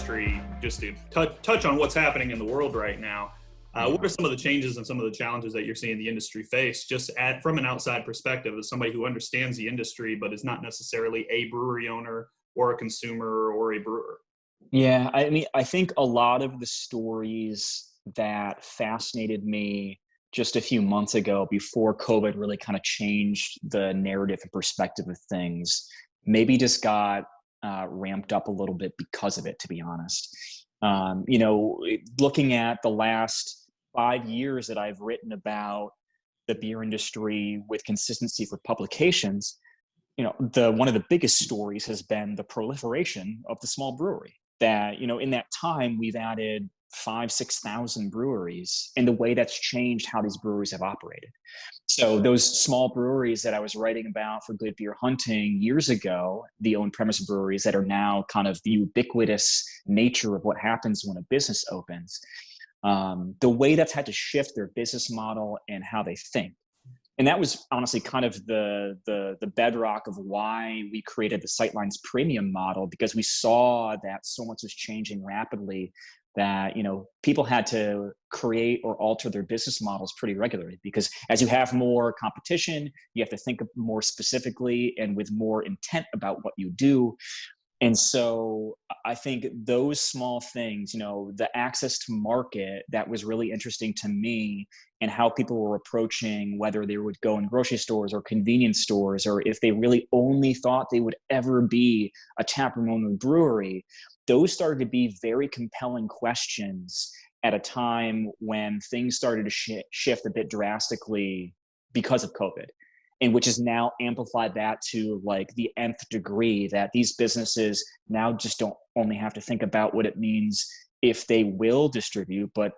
industry, just to touch on what's happening in the world right now, what are some of the changes and some of the challenges that you're seeing the industry face, just from an outside perspective, as somebody who understands the industry, but is not necessarily a brewery owner or a consumer or a brewer? Yeah, I mean, I think a lot of the stories that fascinated me just a few months ago before COVID really kind of changed the narrative and perspective of things, maybe just got ramped up a little bit because of it, to be honest. Looking at the last 5 years that I've written about the beer industry with consistency for publications, one of the biggest stories has been the proliferation of the small brewery. That, in that time, we've added 5,000-6,000 breweries, and the way that's changed how these breweries have operated. So those small breweries that I was writing about for Good Beer Hunting years ago, the on-premise breweries that are now kind of the ubiquitous nature of what happens when a business opens, the way that's had to shift their business model and how they think. And that was honestly kind of the bedrock of why we created the Sightlines premium model, because we saw that so much was changing rapidly that, people had to create or alter their business models pretty regularly, because as you have more competition, you have to think more specifically and with more intent about what you do. And so I think those small things, the access to market, that was really interesting to me, and how people were approaching whether they would go in grocery stores or convenience stores, or if they really only thought they would ever be a taproom-only brewery. Those started to be very compelling questions at a time when things started to shift a bit drastically because of COVID. And which has now amplified that to like the nth degree, that these businesses now just don't only have to think about what it means if they will distribute, but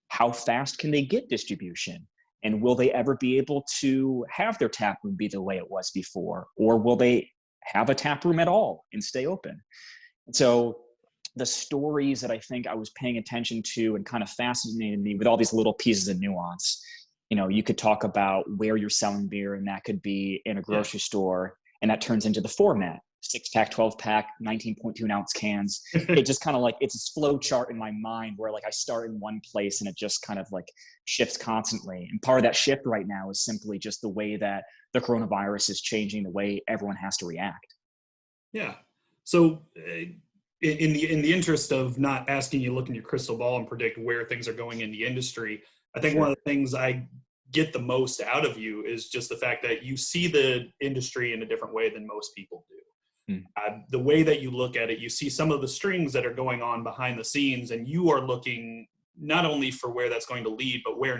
how fast can they get distribution? And will they ever be able to have their tap room be the way it was before? Or will they have a tap room at all and stay open? And so the stories that I think I was paying attention to and kind of fascinated me with all these little pieces of nuance. You could talk about where you're selling beer, and that could be in a grocery store, and that turns into the format: 6-pack, 12-pack, 19.2 ounce cans. It just kind of like, it's a flow chart in my mind where like I start in one place and it just kind of like shifts constantly. And part of that shift right now is simply just the way that the coronavirus is changing the way everyone has to react. Yeah. So in the interest of not asking you to look in your crystal ball and predict where things are going in the industry, I think one of the things I get the most out of you is just the fact that you see the industry in a different way than most people do. The way that you look at it, you see some of the strings that are going on behind the scenes, and you are looking not only for where that's going to lead, but where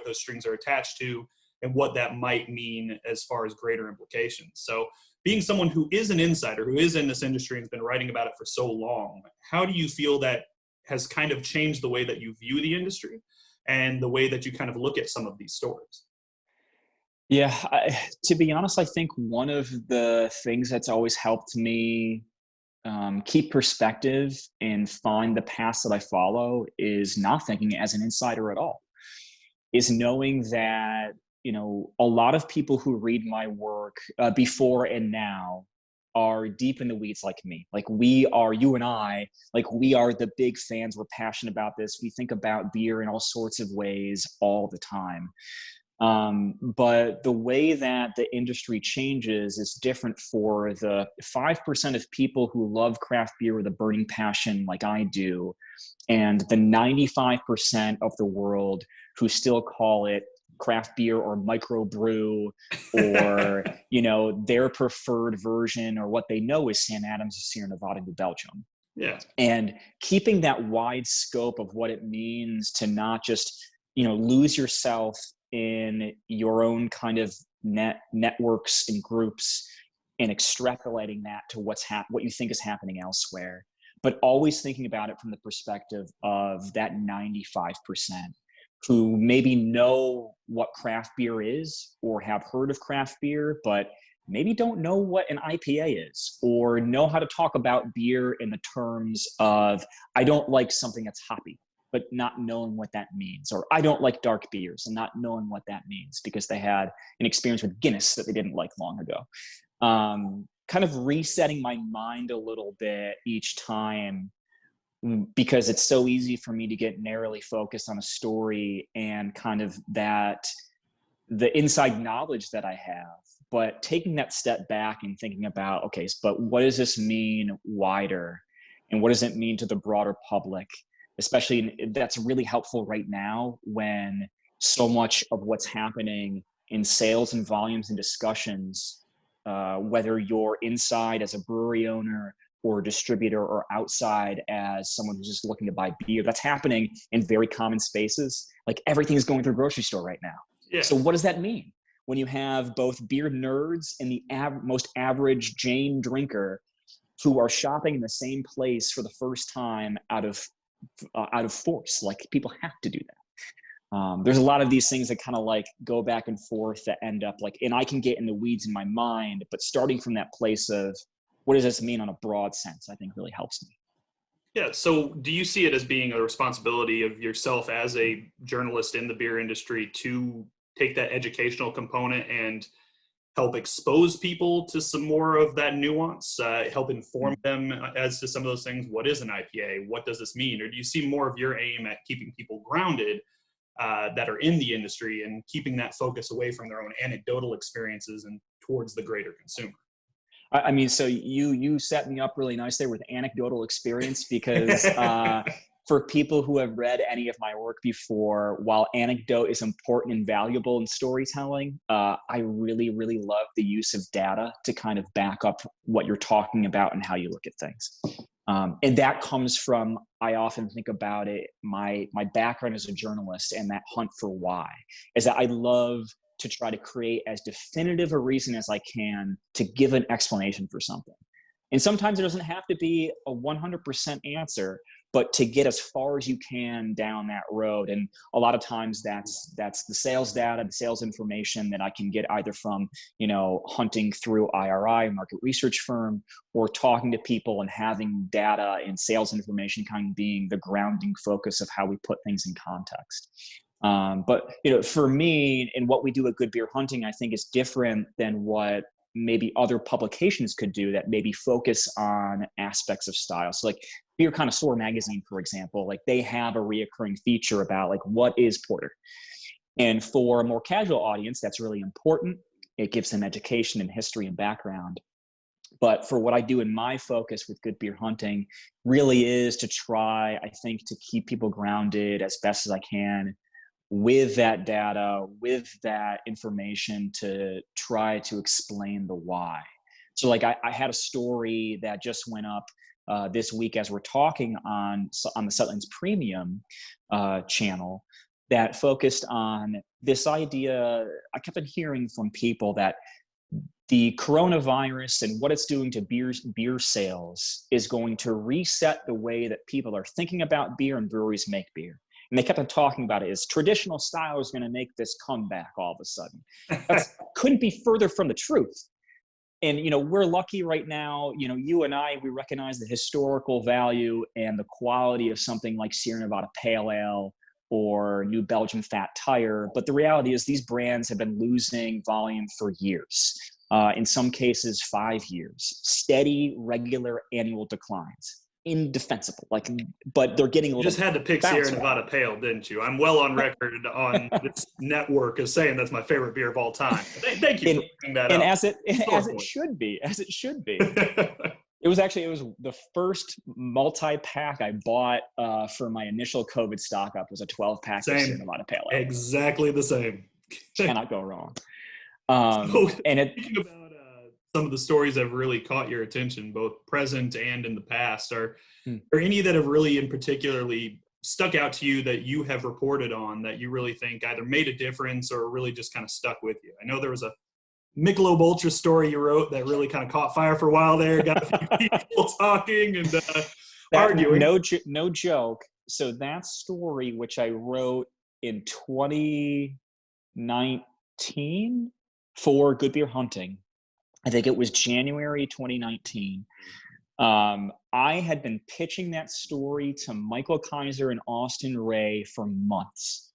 those strings are attached to and what that might mean as far as greater implications. So being someone who is an insider, who is in this industry and has been writing about it for so long, how do you feel that has kind of changed the way that you view the industry and the way that you kind of look at some of these stories? Yeah, to be honest, I think one of the things that's always helped me keep perspective and find the paths that I follow is not thinking as an insider at all. Is knowing that, a lot of people who read my work before and now are deep in the weeds like me. Like you and I, like we are the big fans. We're passionate about this. We think about beer in all sorts of ways all the time. But the way that the industry changes is different for the 5% of people who love craft beer with a burning passion like I do, and the 95% of the world who still call it craft beer or microbrew or, their preferred version, or what they know is Sam Adams or Sierra Nevada, New Belgium. Yeah. And keeping that wide scope of what it means to not just, lose yourself in your own kind of networks and groups and extrapolating that to what you think is happening elsewhere, but always thinking about it from the perspective of that 95% who maybe know what craft beer is or have heard of craft beer, but maybe don't know what an IPA is, or know how to talk about beer in the terms of, I don't like something that's hoppy, but not knowing what that means. Or I don't like dark beers and not knowing what that means because they had an experience with Guinness that they didn't like long ago. Kind of resetting my mind a little bit each time because it's so easy for me to get narrowly focused on a story and kind of the inside knowledge that I have. But taking that step back and thinking about, okay, but what does this mean wider? And what does it mean to the broader public? Especially, that's really helpful right now when so much of what's happening in sales and volumes and discussions, whether you're inside as a brewery owner or a distributor or outside as someone who's just looking to buy beer, that's happening in very common spaces. Like everything's going through a grocery store right now. Yeah. So what does that mean? When you have both beer nerds and the most average Jane drinker who are shopping in the same place for the first time out of force, like people have to do that. There's a lot of these things that kind of like go back and forth that end up like, and I can get in the weeds in my mind, but starting from that place of what does this mean on a broad sense, I think really helps me. Yeah. So do you see it as being a responsibility of yourself as a journalist in the beer industry to take that educational component and help expose people to some more of that nuance, help inform them as to some of those things? What is an IPA? What does this mean? Or do you see more of your aim at keeping people grounded that are in the industry and keeping that focus away from their own anecdotal experiences and towards the greater consumer? I mean, so you set me up really nice there with anecdotal experience, because for people who have read any of my work before, while anecdote is important and valuable in storytelling, I really, really love the use of data to kind of back up what you're talking about and how you look at things. And that comes from, I often think about it, my background as a journalist and that hunt for why, is that I love to try to create as definitive a reason as I can to give an explanation for something. And sometimes it doesn't have to be a 100% answer, but to get as far as you can down that road. And a lot of times that's the sales data, the sales information that I can get either from, hunting through IRI, market research firm, or talking to people and having data and sales information kind of being the grounding focus of how we put things in context. But for me, and what we do at Good Beer Hunting, I think is different than what maybe other publications could do that maybe focus on aspects of style. So like Beer Connoisseur magazine, for example, like they have a reoccurring feature about like, what is porter? And for a more casual audience, that's really important. It gives them education and history and background. But for what I do in my focus with Good Beer Hunting really is to try, I think, to keep people grounded as best as I can with that data, with that information, to try to explain the why. So like I had a story that just went up this week as we're talking on the Sightlines Premium channel that focused on this idea. I kept on hearing from people that the coronavirus and what it's doing to beer sales is going to reset the way that people are thinking about beer and breweries make beer. And they kept on talking about it as traditional style is going to make this comeback all of a sudden. That couldn't be further from the truth. And, we're lucky right now, you and I, we recognize the historical value and the quality of something like Sierra Nevada Pale Ale or New Belgium Fat Tire. But the reality is these brands have been losing volume for years. In some cases, 5 years, steady, regular annual declines. Indefensible, but they're getting a little. You just had to pick Sierra Nevada Pale, didn't you? I'm well on record on this network as saying that's my favorite beer of all time. Thank you for bringing that up. As it should be. It was the first multi-pack I bought for my initial COVID stock up was a 12-pack of Sierra Nevada Pale Ale. Exactly the same. Cannot go wrong. Thinking about some of the stories that have really caught your attention, both present and in the past, are any that have really in particularly stuck out to you that you have reported on that you really think either made a difference or really just kind of stuck with you? I know there was a Michelob Ultra story you wrote that really kind of caught fire for a while there, got a few people talking and arguing. No joke. So that story, which I wrote in 2019 for Good Beer Hunting, I think it was January 2019. I had been pitching that story to Michael Kaiser and Austin Ray for months.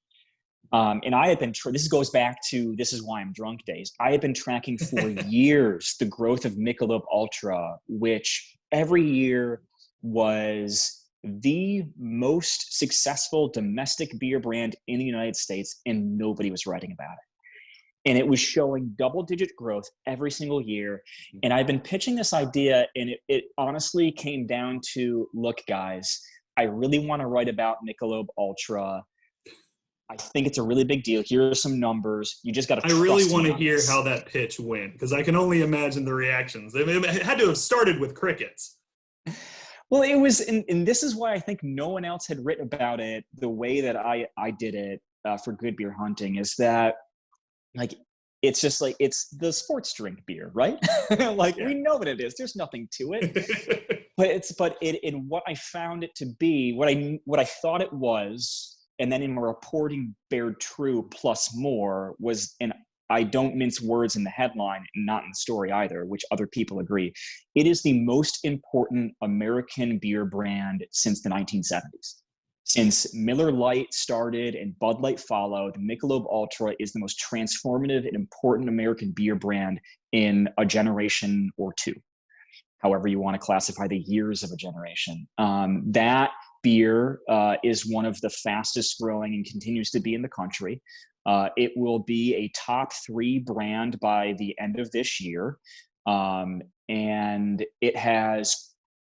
And I had been, this goes back to This Is Why I'm Drunk days. I had been tracking for years the growth of Michelob Ultra, which every year was the most successful domestic beer brand in the United States, and nobody was writing about it. And it was showing double-digit growth every single year. And I've been pitching this idea, and it honestly came down to, look, guys, I really want to write about Michelob Ultra. I think it's a really big deal. Here are some numbers. You just got to. I really want to hear how that pitch went, because I can only imagine the reactions. It had to have started with crickets. Well, it was, and this is why I think no one else had written about it the way that I did it for Good Beer Hunting, is that, like, it's just like, it's the sports drink beer, right? Like, we know what it is. There's nothing to it. but in what I found it to be, what I thought it was, and then in my reporting bared true plus more, was, and I don't mince words in the headline and not in the story either, which other people agree, it is the most important American beer brand since the 1970s. Since Miller Lite started and Bud Light followed, Michelob Ultra is the most transformative and important American beer brand in a generation or two, however you want to classify the years of a generation. That beer is one of the fastest growing and continues to be in the country. It will be a top 3 brand by the end of this year. And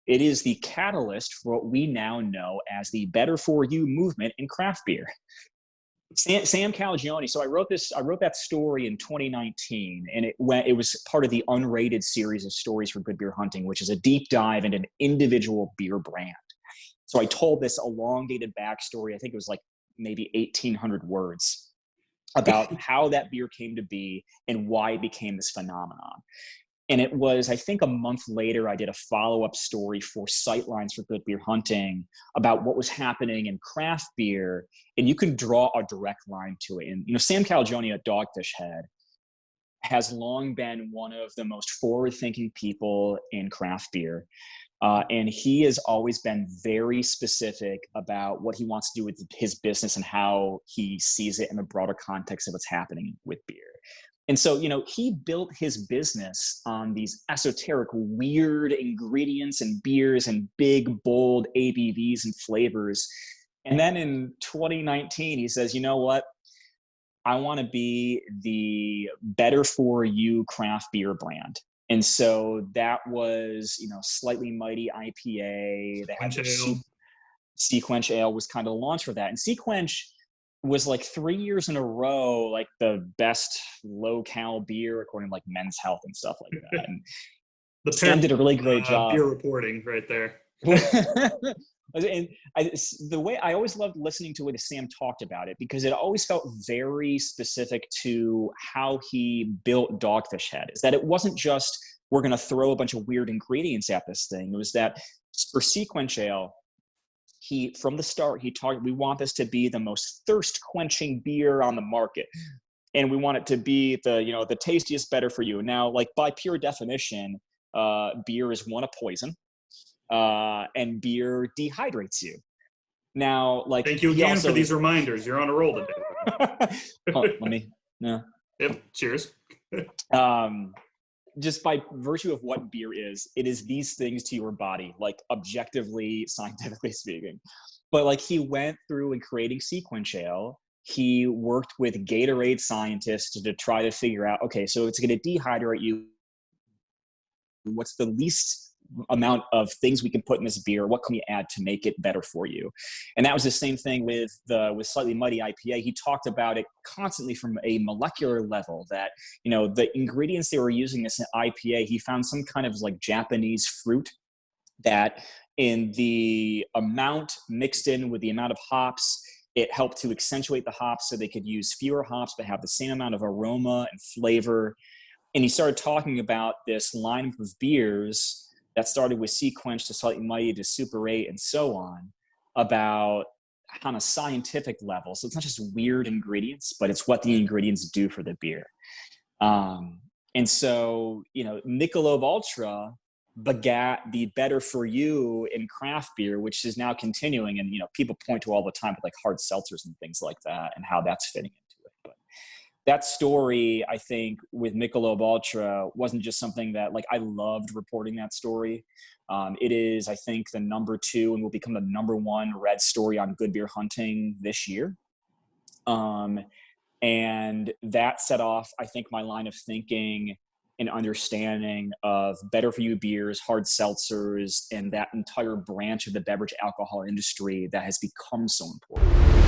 it is the catalyst for what we now know as the better for you movement in craft beer. Sam Calagione. So I wrote that story in 2019, and it was part of the unrated series of stories for Good Beer Hunting, which is a deep dive into an individual beer brand. So I told this elongated backstory. I think it was like maybe 1,800 words about how that beer came to be and why it became this phenomenon. And it was, I think, a month later, I did a follow-up story for Sightlines for Good Beer Hunting about what was happening in craft beer. And you can draw a direct line to it. And, Sam Calagione at Dogfish Head has long been one of the most forward-thinking people in craft beer. And he has always been very specific about what he wants to do with his business and how he sees it in the broader context of what's happening with beer. And so, he built his business on these esoteric, weird ingredients and beers and big, bold ABVs and flavors. And then in 2019, he says, you know what? I want to be the better for you craft beer brand. And so that was, Slightly Mighty IPA. They had Sequench Ale was kind of the launch for that. And Sequench was like 3 years in a row, like the best low-cal beer according to like Men's Health and stuff like that. And Sam did a really great job. Beer reporting right there. And the way I always loved listening to it as Sam talked about it, because it always felt very specific to how he built Dogfish Head, is that it wasn't just, we're going to throw a bunch of weird ingredients at this thing. It was that for Sequench Ale, from the start, he talked, we want this to be the most thirst quenching beer on the market. And we want it to be the tastiest, better for you. Now, like by pure definition, beer is a poison. And beer dehydrates you. Now, like, thank you again for these reminders. You're on a roll today. Let me. Yeah. Yep. Cheers. Just by virtue of what beer is, it is these things to your body, like objectively, scientifically speaking. But like, he went through and creating Sequench Ale. He worked with Gatorade scientists to try to figure out, okay, so it's going to dehydrate you. What's the least amount of things we can put in this beer? What can we add to make it better for you? And that was the same thing with Slightly Mighty IPA. He talked about it constantly from a molecular level, that the ingredients they were using in this IPA, he found some kind of like Japanese fruit that in the amount mixed in with the amount of hops, it helped to accentuate the hops so they could use fewer hops but have the same amount of aroma and flavor. And he started talking about this lineup of beers that started with Sequench to Slightly Mighty to Super 8 and so on, about on a scientific level. So it's not just weird ingredients, but it's what the ingredients do for the beer. And so, Michelob Ultra begat the better for you in craft beer, which is now continuing. And, people point to all the time with like hard seltzers and things like that and how that's fitting into it. that story, I think, with Michelob Ultra wasn't just something that, like, I loved reporting that story. It is, I think, the #2 and will become the #1 read story on Good Beer Hunting this year. And that set off, I think, my line of thinking and understanding of better for you beers, hard seltzers, and that entire branch of the beverage alcohol industry that has become so important.